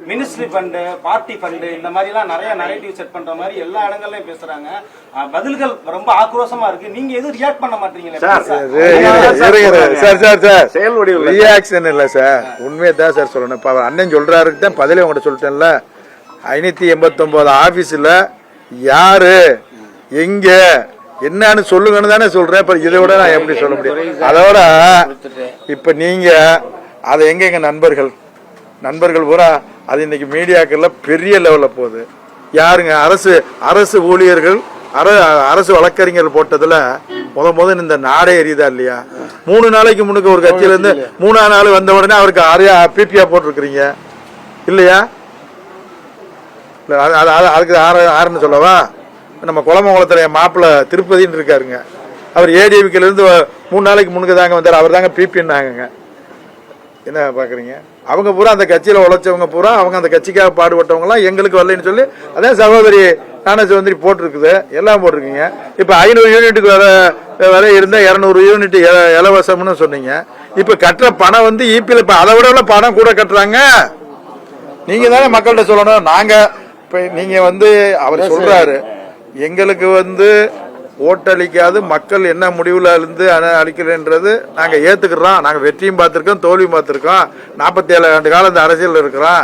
Ministry fund, party fund, இந்த மாதிரி எல்லாம் நிறைய நரேட்டிவ் செட் பண்ற மாதிரி எல்லா இடங்கள்லயும் பேசுறாங்க. பதில்கள் ரொம்ப ஆக்ரோஷமா இருக்கு. நீங்க எதுவும் ரியாக்ட் பண்ண மாட்டீங்களா சார்? ரியாக்ஷன் இல்ல சார், உண்மையதான் சார் சொல்லணும். இப்ப அண்ணன் சொல்றாருக்கு தான் பதிலே உங்கள்கிட்ட சொல்லிட்டேன்ல. 589 ஆபீஸ்ல யாரு எங்க என்னன்னு சொல்லுங்கன்னு தானே சொல்றேன். இப்ப இதை விட நான் எப்படி சொல்ல முடியும்? அதோட இப்ப நீங்க அதை எங்க நண்பர்கள் பூரா அது இன்னைக்கு மீடியாக்கள்ல பெரிய லெவல்ல போகுது. யாருங்க அரசு ஊழியர்கள் அரசு வழக்கறிஞர்கள் போட்டதுல முதல் இந்த நாடே எரியுதா இல்லையா? 3 நாளைக்கு முன்னுக்கு ஒரு கட்சியில இருந்து 3ஆம் நாள் வந்த உடனே அவருக்கு பிபிஆ போட்டிருக்கிறீங்க இல்லையா? அதுக்கு ஆறுன்னு சொல்லவா? நம்ம குளமங்கலத்துல மாப்பிள்ள திருப்பதின்னு இருக்காருங்க. அவர் ஏடிஎம்கேல இருந்து 3 நாளைக்கு முன்னுக்கு தாங்க வந்தார். அவர் தாங்க பிபின்னாங்க. என்ன பாக்குறீங்க? அவங்க பூரா அந்த கட்சியில உழைச்சவங்க பூரா அவங்க அந்த கட்சிக்காக பாடுபட்டவங்க எல்லாம் எங்களுக்கு வரலன்னு சொல்லி அதே சகோதரி ஞானசேகரி போட்டிருக்குது, எல்லாம் போட்டிருக்கீங்க. இப்ப 500 யூனிட்டுக்கு வரை இருந்தா 200 யூனிட் இலவசம்னு சொன்னீங்க. இப்ப கட்டுற பணம் வந்து இபில இப்ப அதை விட பணம் கூட கட்டுறாங்க. நீங்க தானே மக்கள்கிட்ட சொல்லணும். நாங்க இப்ப நீங்க வந்து அவர் சொல்றாரு எங்களுக்கு வந்து ஓட்டளிக்காது, மக்கள் என்ன முடிவுல இருந்து அளிக்கிறேன்றது நாங்க ஏத்துக்கிறோம். நாங்க வெற்றியும் பார்த்திருக்கோம், தோல்வியும் பார்த்திருக்கோம். 47 ஆண்டு காலம் இந்த அரசியல் இருக்கிறோம்.